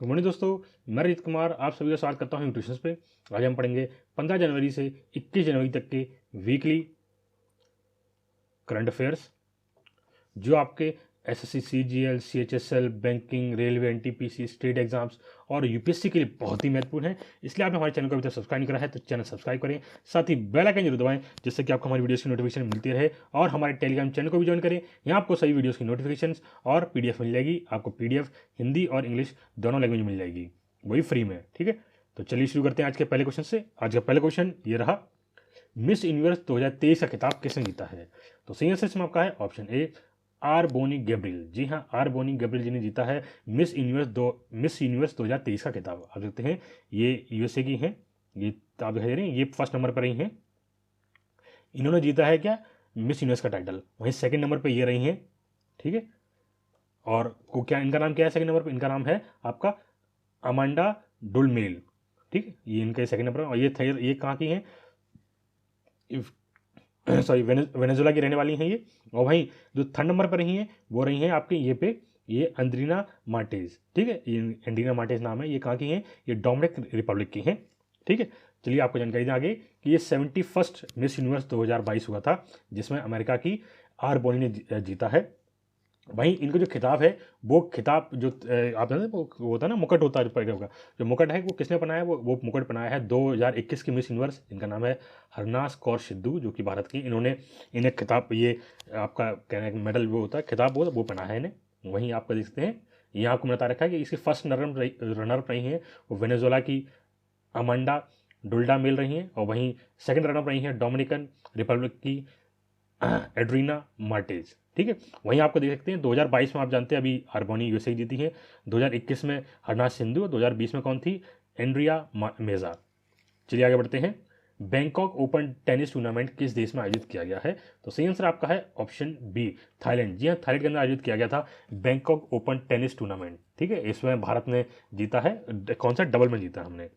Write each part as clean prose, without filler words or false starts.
Good morning दोस्तों, मैं रजित कुमार आप सभी का स्वागत करता हूँ ट्यूशन पे। आज हम पढ़ेंगे 15 जनवरी से 21 जनवरी तक के वीकली करंट अफेयर्स जो आपके SSC, CGL, CHSL, banking, railway, NTPC, state exams और यूपीएससी के लिए बहुत ही महत्वपूर्ण है। इसलिए आपने हमारे चैनल को अभी तक सब्सक्राइब नहीं करा है तो चैनल सब्सक्राइब करें, साथ ही बेल आइकन जरूर दबाएं जिससे कि आपको हमारी वीडियोस की नोटिफिकेशन मिलती रहे। और हमारे टेलीग्राम चैनल को भी ज्वाइन करें, यहाँ आपको सभी वीडियोस की नोटिफिकेशन और पीडीएफ मिल जाएगी। आपको पीडीएफ हिंदी और इंग्लिश दोनों लैंग्वेज में मिल जाएगी, वही फ्री में। ठीक है, तो चलिए शुरू करते हैं आज के पहले क्वेश्चन से। आज का पहला क्वेश्चन ये रहा, मिस यूनिवर्स 2023 का खिताब किसने जीता है? तो सही आंसर इसमें आपका है option A, R Bonny Gabriel. जी हाँ, आर बोनी गैब्रियल जी ने जीता है मिस यूनिवर्स 2023 का खिताब। आप देखते हैं ये यूएसए की हैं, ये आप दिखाई दे रहे हैं, ये फर्स्ट नंबर पर रही हैं। इन्होंने जीता है क्या, मिस यूनिवर्स का टाइटल। वहीं सेकंड नंबर पर ये रही हैं। ठीक है, और को क्या इनका नाम क्या है सेकंड नंबर पर? इनका नाम है आपका अमांडा डुलमेल। ठीक है, ये इनका सेकंड नंबर। और ये कहाँ की हैं? सॉरी, वेनेजुला की रहने वाली हैं ये। और वहीं जो थर्ड नंबर पर रही हैं वो रही हैं आपके ये अंद्रीना मार्टेज। ठीक है, ये एंड्रीना मार्टेज नाम है। ये कहाँ की हैं? ये डोमिनिक रिपब्लिक की हैं। ठीक है, चलिए आपको जानकारी दें आगे कि ये 71st मिस यूनिवर्स 2022 हुआ था जिसमें अमेरिका की आर बोनी ने जीता है। वहीं इनको जो खिताब है वो खिताब जो आप जानते हैं वो होता है ना, मुकुट होता है जो जो मुकुट है वो किसने बनाया? वो मुकुट बनाया है 2021 की मिस यूनिवर्स। इनका नाम है हरनाज कौर सिद्धू, जो कि भारत की। इन्हें खिताब, ये आपका कहने का मेडल वो होता है, खिताब वो बना है इन्हें। वहीं आपका देख सकते हैं यहाँ आपको बता रखा है कि इसकी फर्स्ट रनर रही हैं वो वेनेजुला की अमांडा डुल्डा मिल रही हैं। और वहीं सेकंड रनर रही हैं डोमिनिकन रिपब्लिक की एड्रीना मार्टेज। ठीक है, वहीं आपको देख सकते हैं 2022 में आप जानते हैं अभी आरबोनी यूएसए जीती है, 2021 में हरनाज सिंधु और 2020 में कौन थी? एंड्रिया मेजा। चलिए आगे बढ़ते हैं। बैंकॉक ओपन टेनिस टूर्नामेंट किस देश में आयोजित किया गया है? तो सही आंसर आपका है ऑप्शन बी, थाईलैंड। जी हाँ, थाईलैंड के अंदर आयोजित किया गया था बैंकॉक ओपन टेनिस टूर्नामेंट। ठीक है, इसमें भारत ने जीता है। कौन सा? डबल में जीता हमने,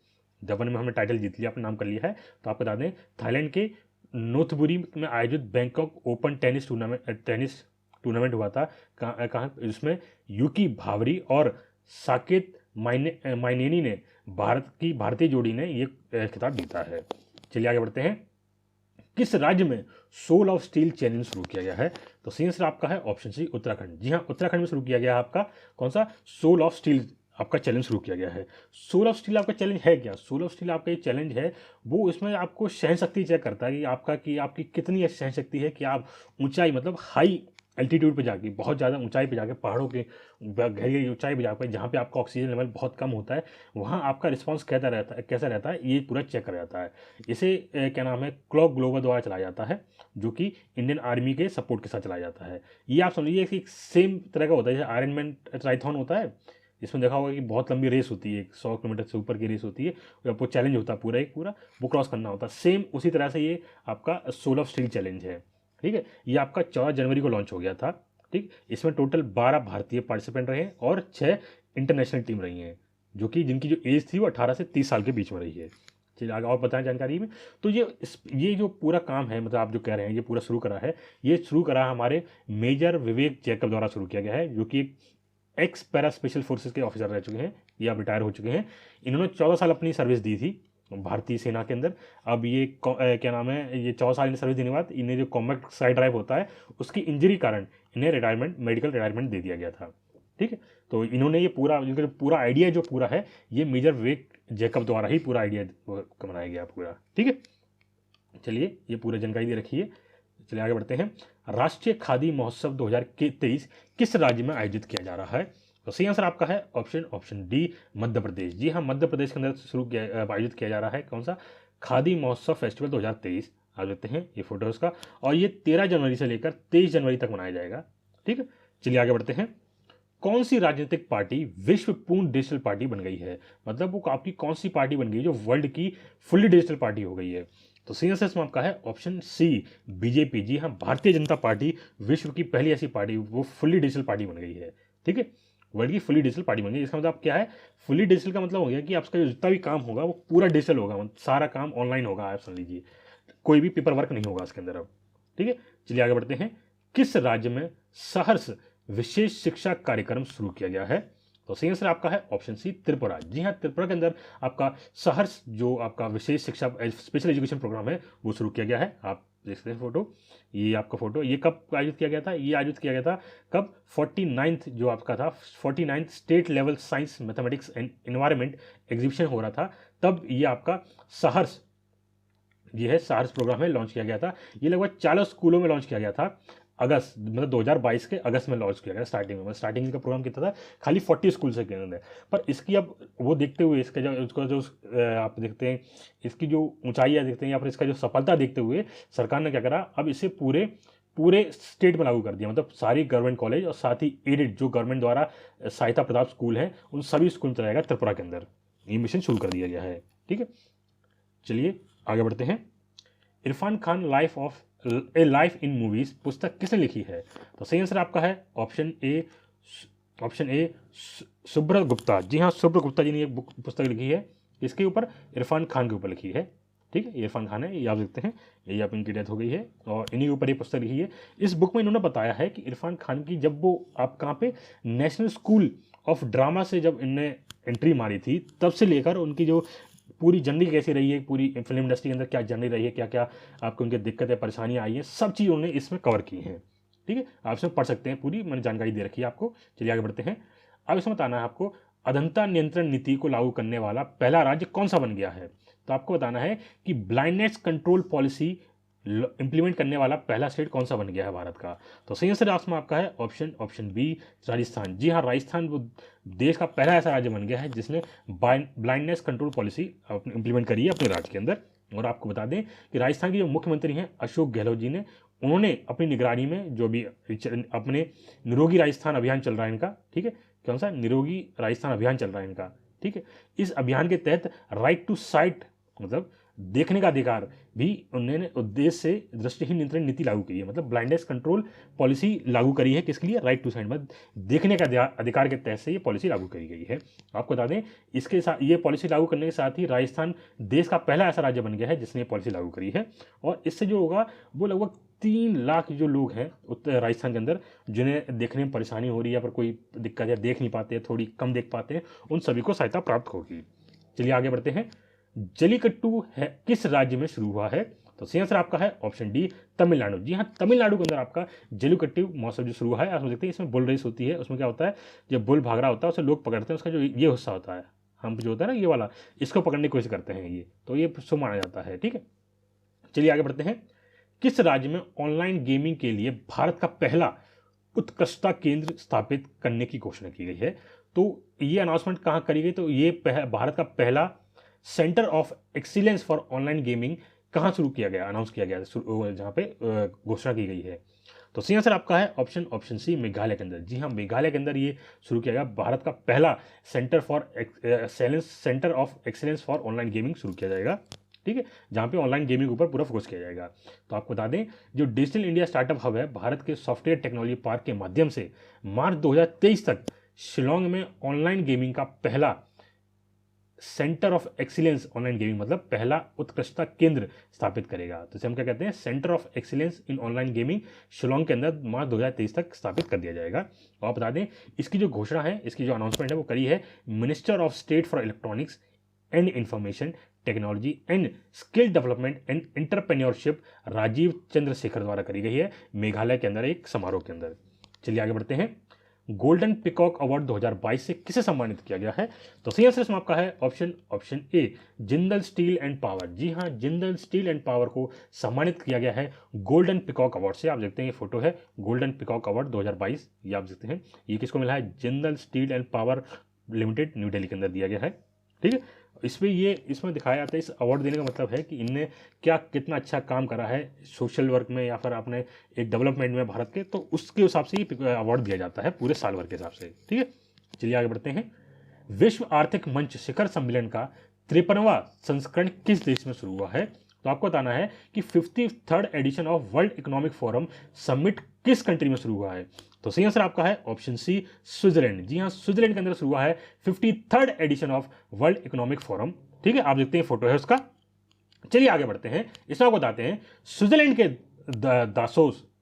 डबल में हमने टाइटल जीत लिया, अपना नाम कर लिया है। तो आपको बता दें थाईलैंड के नोथबुरी में आयोजित बैंकॉक ओपन टेनिस टूर्नामेंट हुआ था। कहाँ? इसमें यूकी भावरी और साकेत माइनेनी ने भारतीय जोड़ी ने ये खिताब जीता है। चलिए आगे बढ़ते हैं। किस राज्य में सोल ऑफ स्टील चैलेंज शुरू किया गया है? तो सही आंसर आपका है ऑप्शन सी, उत्तराखंड। जी हाँ, उत्तराखंड में शुरू किया गया है आपका कौन सा? सोल ऑफ स्टील आपका चैलेंज शुरू किया गया है। सोल ऑफ स्टील आपका चैलेंज है क्या? सोल ऑफ स्टील आपका ये चैलेंज है, वो इसमें आपको सहन शक्ति चेक करता है कि आपकी कितनी सहन शक्ति है कि आप ऊंचाई, मतलब हाई एल्टीट्यूड पे जाके, बहुत ज़्यादा ऊंचाई पे जाके, पहाड़ों के गहरी ऊंचाई पे जाकर जहाँ पे आपका ऑक्सीजन लेवल बहुत कम होता है, वहाँ आपका रिस्पॉन्स कैसा रहता है, ये पूरा चेक करा जाता है। इसे क्या नाम है, क्लॉक ग्लोबल द्वारा चलाया जाता है, जो कि इंडियन आर्मी के सपोर्ट के साथ चलाया जाता है। ये आप समझिए कि सेम तरह का होता है जैसे आयरन मैन ट्राइथॉन होता है। इसमें देखा होगा कि बहुत लंबी रेस होती है, 100 किलोमीटर से ऊपर की रेस होती है, आपको चैलेंज होता है पूरा वो क्रॉस करना होता है। सेम उसी तरह से ये आपका सोल ऑफ स्टील चैलेंज है। ठीक है, ये आपका 14 जनवरी को लॉन्च हो गया था। ठीक, इसमें टोटल 12 भारतीय पार्टिसिपेंट रहे हैं और 6 इंटरनेशनल टीम रही हैं, जिनकी जो एज थी वो 18 से 30 साल के बीच में रही है। चलिए आगे और बताएं जानकारी में। तो ये जो पूरा काम है, मतलब आप जो कह रहे हैं ये पूरा शुरू करा है, ये शुरू करा हमारे मेजर विवेक जैकब द्वारा शुरू किया गया है, जो कि एक एक्स पैरा स्पेशल फोर्सेस के ऑफिसर रह चुके हैं, या रिटायर हो चुके हैं। इन्होंने 14 साल अपनी सर्विस दी थी भारतीय सेना के अंदर। अब ये क्या नाम है, ये 14 साल सर्विस देने के बाद इन्हें जो कॉम्बैट साइड ड्राइव होता है उसकी इंजरी कारण इन्हें मेडिकल रिटायरमेंट दे दिया गया था। ठीक है, तो इन्होंने ये पूरा आइडिया जो पूरा है ये मेजर विवेक जैकब द्वारा ही पूरा आइडिया बनाया गया पूरा। ठीक है, चलिए ये पूरा जानकारी दे रखी है। चलिए आगे बढ़ते हैं। राष्ट्रीय खादी महोत्सव 2023 किस राज्य में आयोजित किया जा रहा है? तो सही आंसर आपका है ऑप्शन डी, मध्य प्रदेश। जी हाँ, मध्य प्रदेश के अंदर आयोजित किया जा रहा है कौन सा? खादी महोत्सव फेस्टिवल 2023। आप देखते हैं ये फोटोज का, और ये 13 जनवरी से लेकर 23 जनवरी तक मनाया जाएगा। ठीक है, चलिए आगे बढ़ते हैं। कौन सी राजनीतिक पार्टी विश्व पूर्ण डिजिटल पार्टी बन गई है? मतलब वो आपकी कौन सी पार्टी बन गई जो वर्ल्ड की फुल्ली डिजिटल पार्टी हो गई है? तो सही आंसर इसमें आपका है ऑप्शन सी, बीजेपी। जी हाँ, भारतीय जनता पार्टी विश्व की पहली ऐसी पार्टी, वो फुल्ली डिजिटल पार्टी बन गई है। ठीक है, वर्ल्ड की फुल्ली डिजिटल पार्टी बन गई। इसका मतलब क्या है? फुल्ली डिजिटल का मतलब हो गया कि आपका जितना भी काम होगा वो पूरा डिजिटल होगा, मतलब सारा काम ऑनलाइन होगा। आप समझ लीजिए कोई भी पेपर वर्क नहीं होगा इसके अंदर अब। ठीक है, चलिए आगे बढ़ते हैं। किस राज्य में सहर्ष विशेष शिक्षा कार्यक्रम शुरू किया गया है? तो सही आंसर आपका है ऑप्शन सी त्रिपुरा। जी हाँ, त्रिपुरा के अंदर आपका सहर्ष जो आपका विशेष शिक्षा स्पेशल एजुकेशन प्रोग्राम है वो शुरू किया गया है। आप देख सकते हैं फोटो, ये आपका फोटो, ये कब आयोजित किया गया था? ये आयोजित किया गया था कब? 49th जो आपका था 49th state level science mathematics and environment exhibition हो रहा था, तब ये आपका सहर्ष, ये है सहर्ष प्रोग्राम है, लॉन्च किया गया था। ये लगभग 40 स्कूलों में लॉन्च किया गया था अगस्त, मतलब 2022 के अगस्त में लॉन्च किया गया स्टार्टिंग में। स्टार्टिंग का प्रोग्राम कितना था? खाली 40 स्कूल से के अंदर। पर इसकी अब वो देखते हुए, इसका जो उसका जो आप देखते हैं इसकी जो ऊंचाइयाँ देखते हैं या फिर इसका जो सफलता देखते हुए सरकार ने क्या करा, अब इसे पूरे स्टेट में लागू कर दिया। मतलब सारी गवर्नमेंट कॉलेज और साथ ही एडेड जो गवर्नमेंट द्वारा सहायता प्राप्त स्कूल हैं उन सभी स्कूल में चलाएगा त्रिपुरा के अंदर। ये मिशन शुरू कर दिया गया है। ठीक है, चलिए आगे बढ़ते हैं। Irfan Khan life in movies पुस्तक किसने लिखी है? तो सही आंसर आपका है ऑप्शन ए सुब्रत गुप्ता। जी हाँ, सुब्रत गुप्ता जी ने एक पुस्तक लिखी है, इसके ऊपर इरफान खान के ऊपर लिखी है। ठीक है, इरफान खान है, ये आप देखते हैं, यही आप इनकी डेथ हो गई है और इन्हीं के ऊपर ये पुस्तक लिखी है। इस बुक में इन्होंने बताया है कि इरफान खान की जब वो आप कहाँ पे नेशनल स्कूल ऑफ ड्रामा से जब इनने एंट्री मारी थी, तब से लेकर उनकी जो पूरी जर्नी कैसी रही है, पूरी फिल्म इंडस्ट्री के अंदर क्या जर्नी रही है, क्या क्या आपको उनकी दिक्कतें परेशानियां आई हैं, सब चीज़ उन्होंने इसमें कवर की हैं। ठीक है, आप इसमें पढ़ सकते हैं, पूरी मैंने जानकारी दे रखी है आपको। चलिए आगे बढ़ते हैं। अब इसमें बताना है आपको अधंता नियंत्रण नीति को लागू करने वाला पहला राज्य कौन सा बन गया है। तो आपको बताना है कि ब्लाइंडनेस कंट्रोल पॉलिसी इंप्लीमेंट करने वाला पहला स्टेट कौन सा बन गया है भारत का। तो सही आंसर में आपका है ऑप्शन बी राजस्थान। जी हाँ, राजस्थान वो देश का पहला ऐसा राज्य बन गया है जिसने ब्लाइंडनेस कंट्रोल पॉलिसी इंप्लीमेंट करी है अपने राज्य के अंदर। और आपको बता दें कि राजस्थान के जो मुख्यमंत्री हैं अशोक गहलोत जी ने, उन्होंने अपनी निगरानी में जो भी अपने निरोगी राजस्थान अभियान चल रहा है इनका, ठीक है, कौन सा निरोगी राजस्थान अभियान चल रहा है इनका, ठीक है, इस अभियान के तहत राइट टू साइट मतलब देखने का अधिकार भी उन्होंने उद्देश्य से दृष्टिहीन नियंत्रण नीति लागू की है। मतलब ब्लाइंडनेस कंट्रोल पॉलिसी लागू करी है, किसके लिए? राइट टू साइट, मतलब देखने का अधिकार के तहत से ये पॉलिसी लागू करी गई है। आपको बता दें इसके साथ ये पॉलिसी लागू करने के साथ ही राजस्थान देश का पहला ऐसा राज्य बन गया है जिसने ये पॉलिसी लागू करी है। और इससे जो होगा वो लगभग 3 लाख जो लोग हैं उत्तर राजस्थान के अंदर जिन्हें देखने में परेशानी हो रही है या फिर कोई दिक्कत या देख नहीं पाते, थोड़ी कम देख पाते हैं, उन सभी को सहायता प्राप्त होगी। चलिए आगे बढ़ते हैं। जलीकट्टू है किस राज्य में शुरू हुआ है? तो सही आंसर आपका है ऑप्शन डी तमिलनाडु। जी हाँ, तमिलनाडु के अंदर आपका जलीकट्टू महोत्सव जो शुरू हुआ है। आप देखते हैं इसमें बुल रेस होती है। उसमें क्या होता है, जब बुल भाग रहा होता है उसे लोग पकड़ते हैं, उसका जो ये हिस्सा होता है, हम जो होता है ना ये वाला, इसको पकड़ने की कोशिश करते हैं, ये तो ये शुभ माना जाता है। ठीक है, चलिए आगे बढ़ते हैं। किस राज्य में ऑनलाइन गेमिंग के लिए भारत का पहला उत्कृष्टता केंद्र स्थापित करने की घोषणा की गई है? तो ये अनाउंसमेंट कहाँ करी गई? तो ये भारत का पहला centre of excellence for online gaming कहाँ शुरू किया गया, अनाउंस किया गया, जहाँ पे घोषणा की गई है। तो सही आंसर आपका है ऑप्शन सी मेघालय के अंदर। जी हाँ, मेघालय के अंदर ये शुरू किया गया, भारत का पहला centre of excellence for online gaming शुरू किया जाएगा। ठीक है, जहाँ पे ऑनलाइन गेमिंग के ऊपर पूरा फोकस किया जाएगा। तो आपको बता दें जो डिजिटल इंडिया स्टार्टअप हब है भारत के सॉफ्टवेयर टेक्नोलॉजी पार्क के माध्यम से मार्च 2023 तक शिलोंग में ऑनलाइन गेमिंग का पहला centre of excellence online gaming मतलब पहला उत्कृष्टता केंद्र स्थापित करेगा। तो इसे हम क्या कहते हैं, centre of excellence in online gaming Shillong के अंदर मार्च 2023 तक स्थापित कर दिया जाएगा। और आप बता दें इसकी जो घोषणा है, इसकी जो अनाउंसमेंट है वो करी है minister of state for electronics and information technology and skill development and entrepreneurship Rajeev Chandrasekhar द्वारा करी गई है मेघालय के अंदर एक समारोह के अंदर। चलिए आगे बढ़ते हैं। गोल्डन पिकॉक अवार्ड 2022 से किसे सम्मानित किया गया है? तो सही आंसर इसमें आपका है option A Jindal steel and power. जी हाँ, जिंदल स्टील एंड पावर को सम्मानित किया गया है गोल्डन पिकॉक अवार्ड से। आप देखते हैं ये फोटो है गोल्डन पिकॉक अवार्ड 2022, ये आप देखते हैं, ये किसको मिला है? Jindal steel and power limited new Delhi के अंदर दिया गया है। ठीक है, इसमें दिखाया जाता है, इस अवार्ड देने का मतलब है कि इनने क्या कितना अच्छा काम करा है सोशल वर्क में या फिर अपने एक डेवलपमेंट में भारत के, तो उसके हिसाब से ये अवार्ड दिया जाता है पूरे साल भर के हिसाब से। ठीक है, चलिए आगे बढ़ते हैं। विश्व आर्थिक मंच शिखर सम्मेलन का 53वां संस्करण किस देश में शुरू हुआ है? तो आपको बताना है कि 53rd edition of world economic forum summit किस कंट्री में शुरू हुआ है? तो सही आंसर आपका है ऑप्शन सी स्विट्जरलैंड। जी हाँ, स्विट्जरलैंड के अंदर शुरू हुआ है 53rd edition of world economic forum. ठीक है, आप देखते हैं फोटो है उसका। चलिए आगे बढ़ते हैं। इसमें आपको बताते हैं स्विट्जरलैंड के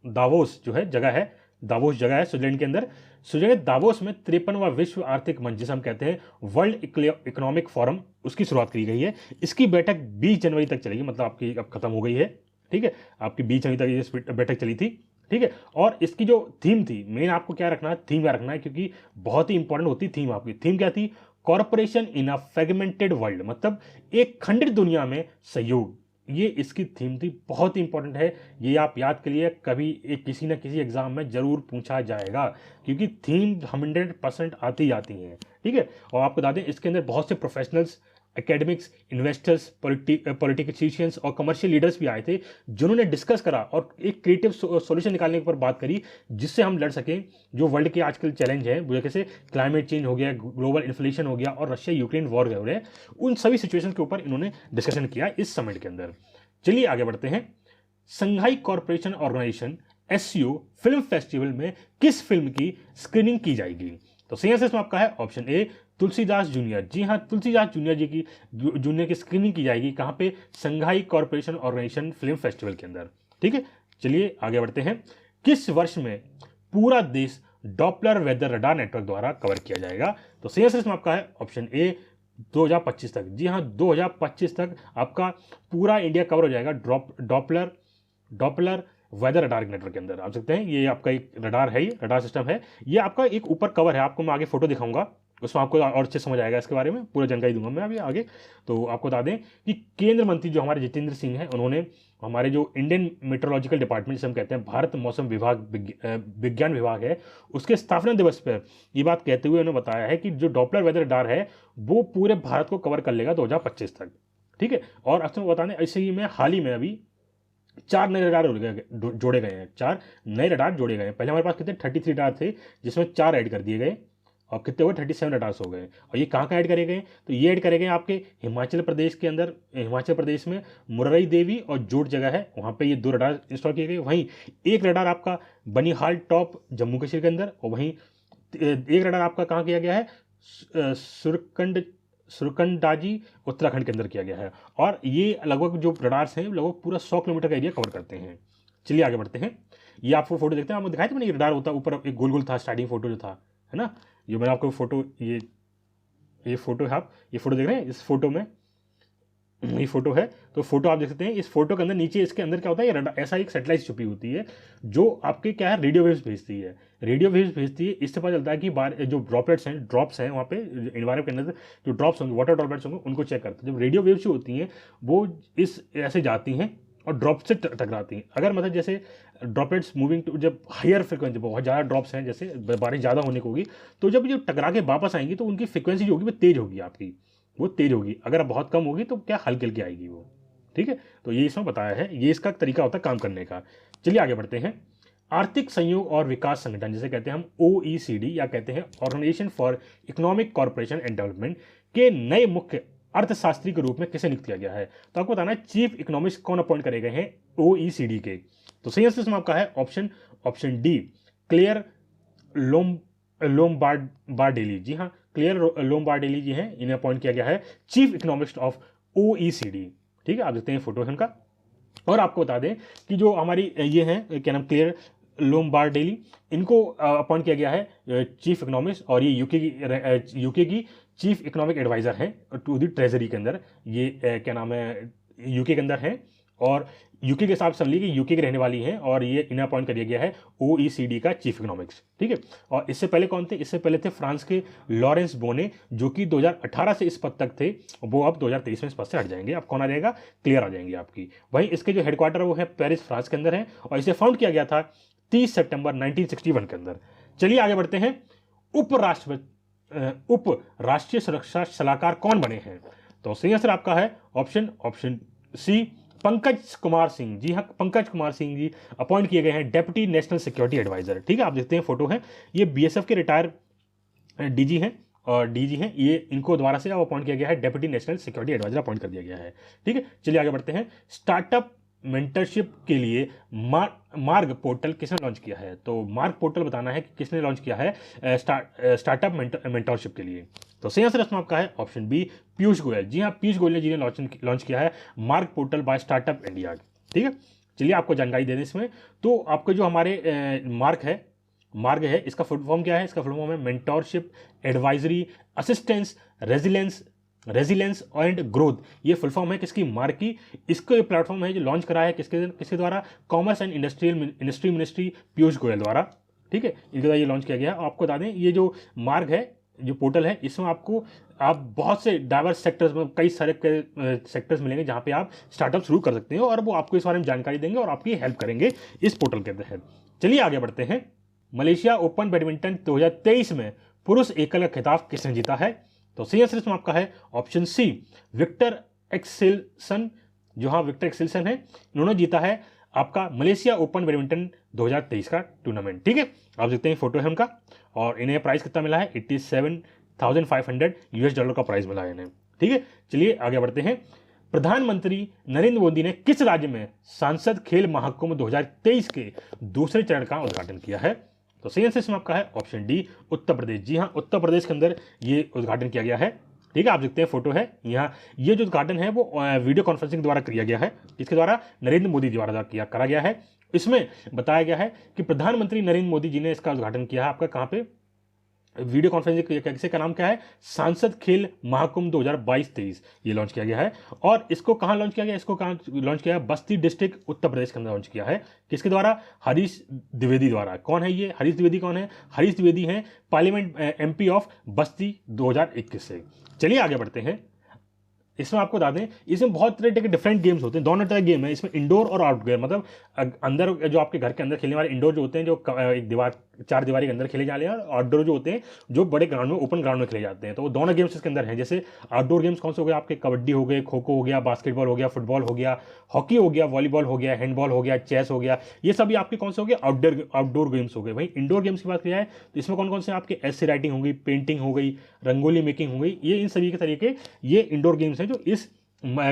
दावोस जो है जगह है, दावोस जगह है स्विट्जरलैंड के अंदर, स्विट्जरलैंड दावोस में 53वां विश्व आर्थिक मंच जिसे हम कहते हैं वर्ल्ड इकोनॉमिक फोरम, उसकी शुरुआत की गई है। इसकी बैठक 20 जनवरी तक चलेगी, मतलब आपकी अब खत्म हो गई है, ठीक है, आपकी 20 जनवरी तक ये बैठक चली थी, ठीक है। और इसकी जो थीम थी, मेन आपको क्या रखना है, थीम क्या रखना है, क्योंकि बहुत ही इंपॉर्टेंट होती थीम। आपकी थीम क्या थी, कॉर्पोरेशन इन अ फ्रेगमेंटेड वर्ल्ड, मतलब एक खंडित दुनिया में सहयोग, ये इसकी थीम थी। बहुत ही इंपॉर्टेंट है, ये आप याद करिए, कभी एक किसी ना किसी एग्जाम में जरूर पूछा जाएगा, क्योंकि थीम 100% आती जाती हैं, ठीक है। और आपको बता दें इसके अंदर बहुत से प्रोफेशनल्स, एकेडमिक्स, इन्वेस्टर्स, पॉलिटिशियंस और कमर्शियल लीडर्स भी आए थे, जिन्होंने डिस्कस करा और एक क्रिएटिव सॉल्यूशन निकालने के ऊपर बात करी, जिससे हम लड़ सकें जो वर्ल्ड के आजकल चैलेंज हैं, जैसे क्लाइमेट चेंज हो गया, ग्लोबल इन्फ्लेशन हो गया और रशिया यूक्रेन वॉर हो रहा है। उन सभी सिचुएशन के ऊपर इन्होंने डिस्कशन किया इस समिट के अंदर। चलिए आगे बढ़ते हैं। Shanghai corporation organisation SCO film festival में किस फिल्म की स्क्रीनिंग की जाएगी? तो सही आंसर इसमें आपका है ऑप्शन ए, तुलसीदास जूनियर। जी हाँ, तुलसीदास जूनियर जी की जूनियर की स्क्रीनिंग की जाएगी कहाँ पे? Shanghai corporation organisation film festival के अंदर, ठीक है। चलिए आगे बढ़ते हैं। किस वर्ष में पूरा देश डॉपलर वेदर रडार नेटवर्क द्वारा कवर किया जाएगा? तो सही आंसर इसमें आपका है ऑप्शन ए, 2025 तक। जी हाँ, 2025 तक आपका पूरा इंडिया कवर हो जाएगा डॉपलर वेदर रडार नेटवर्क के अंदर। आप सकते हैं ये आपका एक रडार है, ये रडार सिस्टम है, ये आपका एक ऊपर कवर है। आपको मैं आगे फोटो दिखाऊंगा, उसमें आपको और अच्छे समझ आएगा, इसके बारे में पूरा जानकारी दूंगा मैं अभी आगे। तो आपको बता दें कि केंद्र मंत्री जो हमारे जितेंद्र सिंह हैं, उन्होंने हमारे जो इंडियन मेट्रोलॉजिकल डिपार्टमेंट जिसे हम कहते हैं भारत मौसम विभाग विज्ञान विभाग है, उसके स्थापना दिवस पर ये बात कहते हुए उन्होंने बताया है कि जो डॉपलर वेदर रडार है वो पूरे भारत को कवर कर लेगा 2025 तक, ठीक है। और असल में बताने ऐसे ही में हाल ही में अभी 4 नए रडार जोड़े गए हैं, 4 नए रडार जोड़े गए हैं। पहले हमारे पास कितने 33 रडार थे, जिसमें 4 ऐड कर दिए गए, और कितने हुए 37 रडार्स हो गए। और ये कहाँ ऐड करे गए? तो ये ऐड करे गए आपके हिमाचल प्रदेश के अंदर, हिमाचल प्रदेश में मुरई देवी और जोट जगह है, वहाँ पे ये 2 रडार इंस्टॉल किए गए। वहीं एक रडार आपका बनिहाल टॉप जम्मू कश्मीर के अंदर, और वहीं एक रडार आपका कहाँ किया गया है? सुरकंडाजी उत्तराखंड के अंदर किया गया है। और ये लगभग जो रडार्स हैं लगभग पूरा 100 किलोमीटर का एरिया कवर करते हैं। चलिए आगे बढ़ते हैं। ये आपको फोटो देखते हैं, आपको दिखाया था मैंने, ये रडार होता ऊपर एक गोल गोल था, स्टार्टिंग फोटो जो था, है ना, ये मैंने आपको फोटो, ये फोटो है, आप ये फोटो देख रहे हैं, इस फोटो में ये फोटो है, तो फोटो आप देख सकते हैं। इस फोटो के अंदर नीचे इसके अंदर क्या होता है, ये ऐसा एक सैटेलाइट छुपी होती है जो आपके क्या है, रेडियो वेव्स भेजती है, रेडियो वेव्स भेजती है। इससे पता चलता है कि जो ड्रॉपलेट्स हैं, ड्रॉप्स हैं वहाँ पे एनवायरमेंट के अंदर जो ड्रॉप्स होंगे, वाटर ड्रॉपलेट्स होंगे, उनको चेक करते हैं। जब रेडियो वेव्स जो होती हैं वो इस ऐसे जाती हैं और ड्रॉप से टकराती हैं। अगर मतलब जैसे ड्रॉपलेट्स मूविंग टू, जब हायर फ्रिक्वेंसी, बहुत ज़्यादा ड्रॉप्स हैं, जैसे बारिश ज़्यादा होने को होगी, तो जब ये टकरा के वापस आएंगी तो उनकी फ्रिक्वेंसी जो होगी वो तेज होगी, आपकी वो तेज होगी। अगर बहुत कम होगी तो क्या हल्के हल्के आएगी वो, ठीक है। तो ये इसमें बताया है, ये इसका तरीका होता है काम करने का। चलिए आगे बढ़ते हैं। आर्थिक सहयोग और विकास संगठन जिसे कहते हैं हम OECD या कहते हैं organisation for economic corporation and development के नए मुख्य अर्थशास्त्री के रूप में किसे नियुक्त किया गया है? तो आपको बताना है चीफ इकोनॉमिस्ट कौन अपॉइंट करे गए हैं OECD के। तो सही आंसर इसमें आपका है ऑप्शन डी, क्लेयर लोम्बार्डेली। जी हाँ, क्लेयर लोम्बार्डेली जी हैं, इन्हें अपॉइंट किया गया है चीफ इकोनॉमिस्ट ऑफ OECD, ठीक है। आप देखते हैं फोटो है उनका। और आपको बता दें कि जो हमारी ये हैं क्या नाम, क्लेयर लोम्बार्डेली, इनको अपॉइंट किया गया है चीफ इकोनॉमिस्ट, और ये यूके की चीफ इकोनॉमिक एडवाइजर हैं टू द ट्रेजरी के अंदर। ये क्या नाम है, यूके के अंदर हैं, और यूके के हिसाब से समझिए कि यूके की रहने वाली हैं, और ये इन्हें अपॉइंट कर दिया गया है OECD का चीफ इकोनॉमिक्स, ठीक है। और इससे पहले कौन थे? इससे पहले थे फ्रांस के लॉरेंस बोने, जो कि 2018 से इस पद तक थे, वो अब 2023 में इस पद से हट जाएंगे। अब कौन आ जाएगा? क्लियर आ जाएंगे आपकी। वहीं इसके जो हेडक्वार्टर वो है पेरिस फ्रांस के अंदर है, और इसे फाउंड किया गया था 30 सितंबर 1961 के अंदर। चलिए आगे बढ़ते हैं। उप राष्ट्रीय सुरक्षा सलाहकार कौन बने हैं? तो सही आंसर आपका है ऑप्शन सी, पंकज कुमार सिंह। जी हाँ, पंकज कुमार सिंह जी अपॉइंट किए गए हैं डेप्यूटी नेशनल सिक्योरिटी एडवाइजर, ठीक है। आप देखते हैं फोटो है, ये BSF के रिटायर DG हैं, और DG हैं ये, इनको दोबारा से अपॉइंट किया गया है deputy national security adviser appoint कर दिया गया है, ठीक है। चलिए आगे बढ़ते हैं। स्टार्टअप मेंटरशिप के लिए मार्ग पोर्टल किसने लॉन्च किया है? तो मार्ग पोर्टल बताना है कि किसने लॉन्च किया है स्टार्टअप मेंटरशिप के लिए। तो सही आंसर इसमें आपका है ऑप्शन बी, पीयूष गोयल। जी हाँ, पीयूष गोयल जी ने लॉन्च किया है मार्ग पोर्टल बाय स्टार्टअप इंडिया, ठीक है। चलिए आपको जानकारी दे दें इसमें। तो आपको जो हमारे मार्क है, मार्ग है, इसका फुल फॉर्म क्या है? इसका फुल फॉर्म है mentorship, advisory, assistance, resilience and growth. ये फुल फॉर्म है किसकी? मार्ग की। इसको ये प्लेटफॉर्म है जो लॉन्च करा है किसके द्वारा? Commerce and industry ministry Piyush Goyal द्वारा, ठीक है, इनके द्वारा ये लॉन्च किया गया है। आपको बता दें ये जो मार्ग है, जो पोर्टल है, इसमें आपको आप बहुत से डाइवर्स सेक्टर्स में कई सारे सेक्टर्स मिलेंगे जहाँ पे आप स्टार्टअप शुरू कर सकते हो, और वो आपको इस बारे में जानकारी देंगे और आपकी हेल्प करेंगे इस पोर्टल के तहत। चलिए आगे बढ़ते हैं। मलेशिया ओपन बैडमिंटन 2023 में पुरुष एकल का खिताब किसने जीता है? तो सही आंसर इसमें आपका है ऑप्शन सी, विक्टर एक्सेल्सन। जो हाँ विक्टर एक्सेल्सन है, इन्होंने जीता है आपका मलेशिया ओपन बैडमिंटन 2023 का टूर्नामेंट, ठीक है। आप देखते हैं फोटो है उनका, और इन्हें प्राइस कितना मिला है? $87,500 का प्राइस मिला है इन्हें, ठीक है। चलिए आगे बढ़ते हैं। प्रधानमंत्री नरेंद्र मोदी ने किस राज्य में सांसद खेल महाकुंभ 2023 के दूसरे चरण का उद्घाटन किया है? तो सही आंसर इसमें आपका है ऑप्शन डी, उत्तर प्रदेश। जी हाँ, उत्तर प्रदेश के अंदर ये उद्घाटन किया गया है, ठीक है। आप देखते हैं फोटो है यहाँ, ये जो उद्घाटन है वो वीडियो कॉन्फ्रेंसिंग द्वारा किया गया है। इसके द्वारा नरेंद्र मोदी द्वारा करा गया है। इसमें बताया गया है कि प्रधानमंत्री नरेंद्र मोदी जी ने इसका उद्घाटन किया है आपका कहाँ पे? वीडियो कॉन्फ्रेंसिंग कैसे का नाम क्या है? सांसद खेल महाकुंभ 2022-23 ये लॉन्च किया गया है। और इसको कहाँ लॉन्च किया गया? इसको कहाँ लॉन्च किया है? बस्ती डिस्ट्रिक्ट उत्तर प्रदेश के अंदर लॉन्च किया है। किसके द्वारा? हरीश द्विवेदी द्वारा। कौन है ये हरीश द्विवेदी? कौन है हरीश द्विवेदी? हैं पार्लियामेंट MP ऑफ बस्ती 2021 से। चलिए आगे बढ़ते हैं। इसमें आपको बता दें, इसमें बहुत तरह के डिफरेंट गेम्स होते हैं, दोनों तरह के गेम है इसमें, इंडोर और आउटडोर। मतलब अंदर जो आपके घर के अंदर खेलने वाले इंडोर जो होते हैं, जो एक दीवार 4 दीवारी के अंदर खेले जा रहे हैं, और आउटडोर जो होते हैं जो बड़े ग्राउंड में, ओपन ग्राउंड में खेले जाते हैं। तो वो दोनों गेम्स इसके अंदर हैं। जैसे आउटडोर गेम्स कौन से हो गए आपके? कबड्डी हो गए, खो खो हो गया, बास्केटबॉल हो गया, फुटबॉल हो गया, हॉकी हो गया, वॉलीबॉल हो गया, हैंडबॉल हो गया, चेस हो गया। ये सभी आपके कौन से हो गए? आउटडोर गेम्स हो गए। वहीं इंडोर गेम्स की बात की जाए तो इसमें कौन कौन से आपके? ऐसे राइटिंग हो गई, पेंटिंग हो गई, रंगोली मेकिंग हो गई। ये इन सभी के तरीके ये इंडोर गेम्स हैं जो इस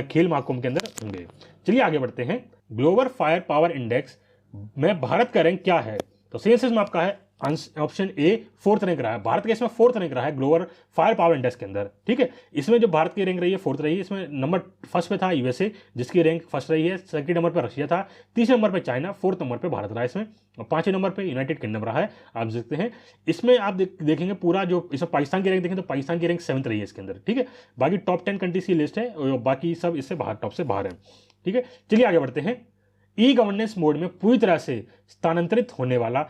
खेल महाकुंभ के अंदर होंगे। चलिए आगे बढ़ते हैं। ग्लोबल फायर पावर इंडेक्स में भारत का रैंक क्या है? तो सही आंसर में आपका है ऑप्शन ए, 4th रैंक रहा है। भारत का इसमें 4th रैंक रहा है ग्लोबल फायर पावर इंडेक्स के अंदर, ठीक है। इसमें जो भारत की रैंक रही है 4th रही है। इसमें नंबर 1st पे था USA, जिसकी रैंक 1st रही है। 2nd नंबर पर रशिया था, 3रे नंबर पर चाइना, 4th नंबर पर भारत रहा है इसमें, और 5वें नंबर पर यूनाइटेड किंगडम रहा है। आप देखते हैं इसमें, आप देखेंगे पूरा जो इसमें पाकिस्तान की रैंक देखें तो पाकिस्तान की रैंक 7th रही है इसके अंदर, ठीक है। बाकी टॉप 10 कंट्रीज की लिस्ट है, और बाकी सब इससे बाहर, टॉप से बाहर है, ठीक है। चलिए आगे बढ़ते हैं। ई गवर्नेंस मोड में पूरी तरह से स्थानांतरित होने वाला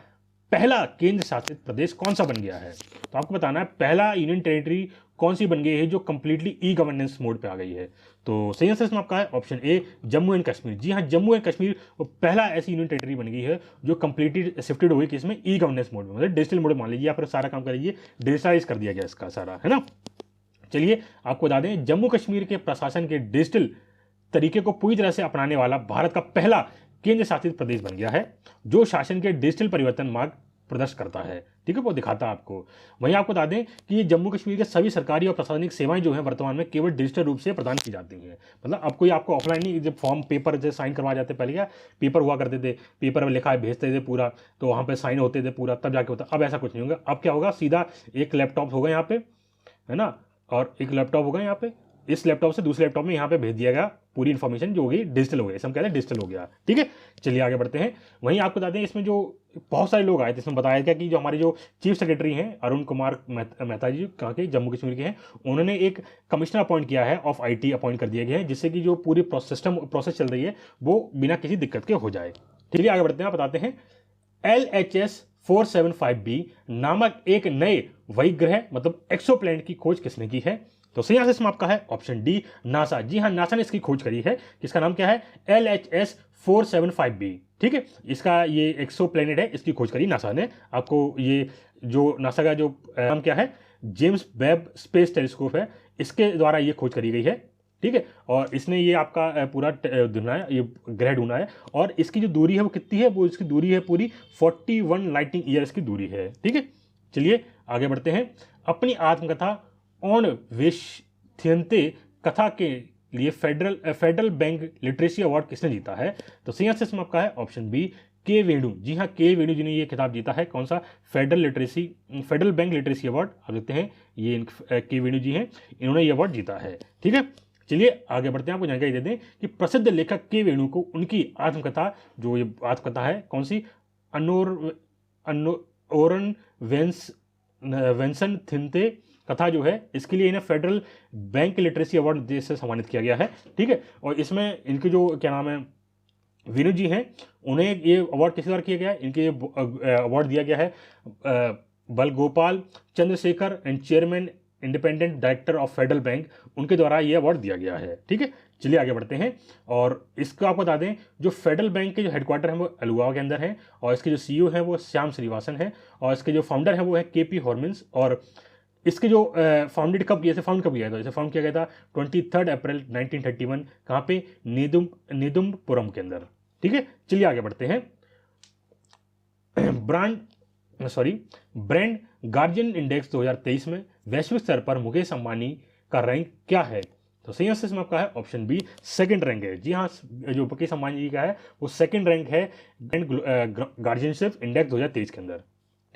पहला केंद्र शासित प्रदेश कौन सा बन गया है? तो आपको बताना है पहला यूनियन टेरिटरी कौन सी बन गई है जो कंप्लीटली ई गवर्नेंस मोड पे आ गई है। तो सही आंसर इसमें आपका है option A, Jammu and Kashmir. जी हाँ, जम्मू एंड कश्मीर वो पहला ऐसी यूनियन टेरिटरी बन गई है जो कंप्लीटली शिफ्टेड हुई किसमें? ई गवर्नेंस मोड में, मतलब डिजिटल मोड मान लीजिए, या फिर सारा काम करिए डिजिटलाइज कर दिया गया इसका सारा, है ना। चलिए आपको बता दें, जम्मू कश्मीर के प्रशासन के डिजिटल तरीके को पूरी तरह से अपनाने वाला भारत का पहला केंद्र शासित प्रदेश बन गया है, जो शासन के डिजिटल परिवर्तन मार्ग प्रदर्शित करता है, ठीक है, वो दिखाता है आपको। वहीं आपको बता दें कि ये जम्मू कश्मीर के सभी सरकारी और प्रशासनिक सेवाएं जो हैं वर्तमान में केवल डिजिटल रूप से प्रदान की जाती हैं। मतलब अब कोई आपको ऑफलाइन नहीं, जब फॉर्म पेपर से साइन करवा जाते, पहले क्या पेपर हुआ करते थे, पेपर में लिखा है भेजते थे पूरा, तो वहाँ पर साइन होते थे पूरा, तब जाके होता। अब ऐसा कुछ नहीं होगा। अब क्या होगा? सीधा एक लैपटॉप होगा यहाँ पे, है ना, और एक लैपटॉप होगा यहाँ पे, इस लैपटॉप से दूसरे लैपटॉप में यहाँ पे भेज दिया गया, पूरी इन्फॉर्मेशन जो होगी डिजिटल हो गई, हम कहते हैं डिजिटल हो गया, ठीक है। चलिए आगे बढ़ते हैं। वहीं आपको बता दें इसमें जो बहुत सारे लोग आए थे, इसमें बताया गया कि जो हमारे जो चीफ सेक्रेटरी हैं अरुण कुमार मेहता जी, कहाँ के? जम्मू कश्मीर के हैं। उन्होंने एक कमिश्नर अपॉइंट किया है ऑफ IT अपॉइंट कर दिया गया है, जिससे कि जो पूरी प्रोसेस चल रही है वो बिना किसी दिक्कत के हो जाए। चलिए आगे बढ़ते हैं। बताते हैं LHS 475B नामक एक नए वहीग्रह मतलब एक्सोप्लैनेट की खोज किसने की है? तो सही आंसर इसमें आपका है ऑप्शन डी, नासा। जी हाँ, नासा ने इसकी खोज करी है। इसका नाम क्या है? LHS 475B, ठीक है। इसका ये एक्सोप्लैनेट है, इसकी खोज करी नासा ने। आपको ये जो नासा का जो नाम क्या है? जेम्स वेब स्पेस टेलीस्कोप है, इसके द्वारा ये खोज करी गई है, ठीक है। और इसने ये आपका पूरा ढूंढना है, ये ग्रह ढूंढना है, और इसकी जो दूरी है वो कितनी है? वो इसकी दूरी है पूरी 41 लाइटिंग ईयर्स की दूरी है, ठीक है। चलिए आगे बढ़ते हैं। अपनी आत्मकथा ऑन वेश्यंते कथा के लिए फेडरल बैंक लिटरेसी अवार्ड किसने जीता है? तो सही आंसर इसमें आपका है ऑप्शन बी, के वेणु। जी हाँ, के वेणु जी ने ये खिताब जीता है। कौन सा? Federal bank literacy award. आप देखते हैं ये के वेणु जी हैं, इन्होंने ये अवार्ड जीता है, ठीक है। चलिए आगे बढ़ते हैं। आपको जानकारी दे दें कि प्रसिद्ध लेखक के वेणु को उनकी आत्मकथा, जो ये आत्मकथा है कौन सी? ओरन वेंसन थिनते कथा जो है, इसके लिए इन्हें फेडरल बैंक लिटरेसी अवार्ड से सम्मानित किया गया है। ठीक है, और इसमें इनके जो क्या नाम है विनोद जी हैं, उन्हें ये अवार्ड किस द्वारा किया गया है, इनके अवार्ड दिया गया है Balagopal Chandrasekhar and chairman independent director of federal bank, उनके द्वारा ये अवार्ड दिया गया है। ठीक है, चलिए आगे बढ़ते हैं। और इसको आपको बता दें, जो फेडरल बैंक के जो हेडक्वार्टर हैं वो अलुवा के अंदर हैं, और इसके जो सीईओ हैं वो श्याम श्रीवासन हैं, और इसके जो फाउंडर हैं वो है केपी हॉर्मिन्स। और इसके जो फाउंड कब किया था, इसे फाउंड किया गया था 23 अप्रैल 1931, कहाँ पे, नेदुम्पुरम के अंदर। ठीक है, चलिए आगे बढ़ते हैं। ब्रांड गार्जियन इंडेक्स 2023 में वैश्विक स्तर पर मुकेश अंबानी का रैंक क्या है? तो सही आंसर इसमें आपका है ऑप्शन बी, सेकंड रैंक है। जी हाँ, जो मुकेश अंबानी जी का है वो सेकंड रैंक है ब्रांड गार्जियनशिप इंडेक्स 2023 के अंदर।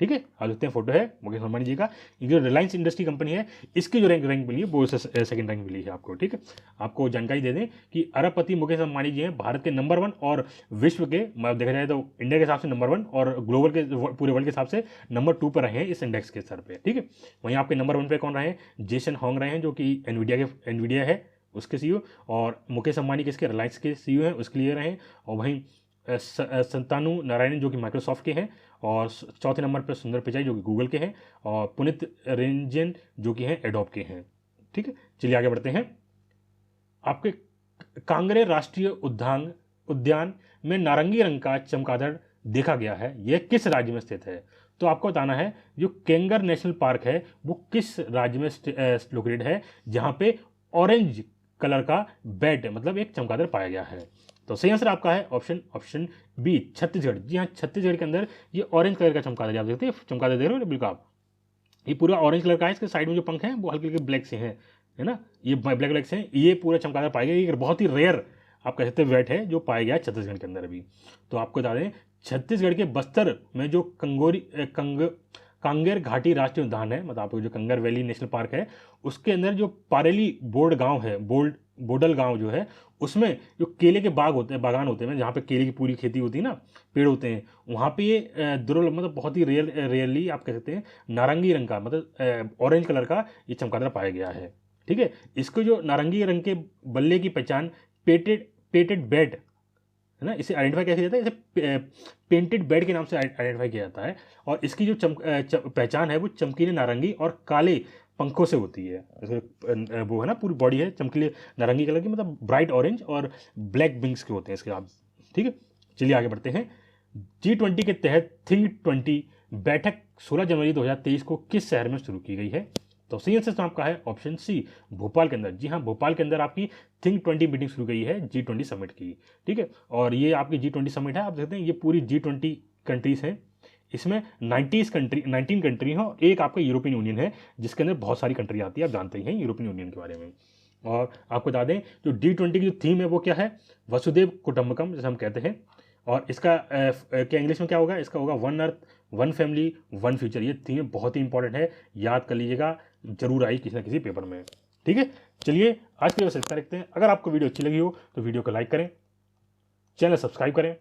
ठीक है, आप देखते हैं फोटो है मुकेश अंबानी जी का। जो रिलायंस इंडस्ट्री कंपनी है, इसकी जो रैंक मिली है वो सेकंड रैंक मिली है आपको। ठीक है, आपको जानकारी दे दें कि अरबपति मुकेश अंबानी जी हैं भारत के नंबर 1 और विश्व के देखा जाए तो इंडिया के हिसाब से नंबर 1 और ग्लोबल के पूरे वर्ल्ड के हिसाब से नंबर 2 पर रहे हैं इस इंडेक्स के स्तर पर। ठीक है, वहीं आपके नंबर 1 पे कौन रहे हैं, जेसन होंग रहे हैं, जो कि एनवीडिया है उसके सीईओ, और मुकेश अंबानी किसके, रिलायंस के सीईओ हैं, उसके लिए रहे हैं। और वहीं संतानु नारायणन जो कि माइक्रोसॉफ्ट के हैं, और चौथे नंबर पर सुंदर पिचाई जो कि गूगल के हैं, और पुनित रंजन जो कि हैं एडोब के हैं। ठीक है, चलिए आगे बढ़ते हैं। आपके कांगड़े राष्ट्रीय उद्यान में नारंगी रंग का चमगादड़ देखा गया है, यह किस राज्य में स्थित है? तो आपको बताना है जो कैंगर नेशनल पार्क है वो किस राज्य में लोकेटेड है, जहां पे ऑरेंज कलर का बैट मतलब एक चमगादड़ पाया गया है। तो सही आंसर आपका है ऑप्शन बी, छत्तीसगढ़। जी हाँ, छत्तीसगढ़ के अंदर ये ऑरेंज कलर का चमगादड़, आप देखते हैं चमगादड़ देख रहे हो बिल्कुल आप, ये पूरा ऑरेंज कलर का है, इसके साइड में जो पंख हैं वो हल्के हल्के ब्लैक से हैं, है ना, ये ब्लैक से हैं, ये पूरा चमगादड़ पाया गया। ये बहुत ही रेयर आप कह सकते हैं वेट है जो पाया गया है छत्तीसगढ़ के अंदर अभी। तो आपको बता दें, छत्तीसगढ़ के बस्तर में जो कांगेर घाटी राष्ट्रीय उद्यान है, मतलब आपको जो कंगर वैली नेशनल पार्क है, उसके अंदर जो पारेली बोर्ड गांव है, बोडल गांव जो है, उसमें जो केले के बागान होते हैं, जहाँ पे केले की पूरी खेती होती है ना, पेड़ होते हैं, वहाँ पे ये दुर्लभ मतलब बहुत ही रेयरली आप कह सकते हैं नारंगी रंग का मतलब ऑरेंज कलर का ये चमगादड़ पाया गया है। ठीक है, इसको जो नारंगी रंग के बल्ले की पहचान पेटेड बेड है ना, इसे आइडेंटिफाई कैसे जाता है, इसे पेंटेड बेड के नाम से आइडेंटिफाई किया जाता है। और इसकी जो पहचान है वो चमकीले नारंगी और काले पंखों से होती है। वो है ना, पूरी बॉडी है चमकीले नारंगी कलर की, मतलब ब्राइट ऑरेंज, और ब्लैक विंग्स के होते हैं इसके आप। ठीक है, चलिए आगे बढ़ते हैं। G20 के तहत थिंक20 बैठक 16 जनवरी 2023 को किस शहर में शुरू की गई है? तो सही आंसर आपका है ऑप्शन सी, भोपाल के अंदर। जी हाँ, भोपाल के अंदर आपकी थिंक20 मीटिंग शुरू गई है G20 समिट की। ठीक है, और ये आपकी G20 समिट है, आप देखते हैं ये पूरी G20 कंट्रीज हैं, इसमें 19 कंट्री हैं, और एक आपका यूरोपियन यूनियन है जिसके अंदर बहुत सारी कंट्री आती है, आप जानते ही हैं यूरोपियन यूनियन के बारे में। और आपको बता दें जो G20 की जो थीम है वो क्या है, वसुदेव कुटुंबकम जैसे हम कहते हैं। और इसका क्या इंग्लिश में क्या होगा, इसका होगा one earth one family one future. ये थीम बहुत ही इंपॉर्टेंट है, याद कर लीजिएगा, जरूर आई किसी ना किसी पेपर में। ठीक है, चलिए आज के लिए बस इतना रखते हैं। अगर आपको वीडियो अच्छी लगी हो तो वीडियो को लाइक करें, चैनल सब्सक्राइब करें,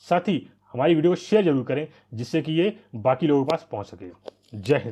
साथ ही हमारी वीडियो को शेयर जरूर करें जिससे कि ये बाकी लोगों के पास पहुंच सके। जय हिंद।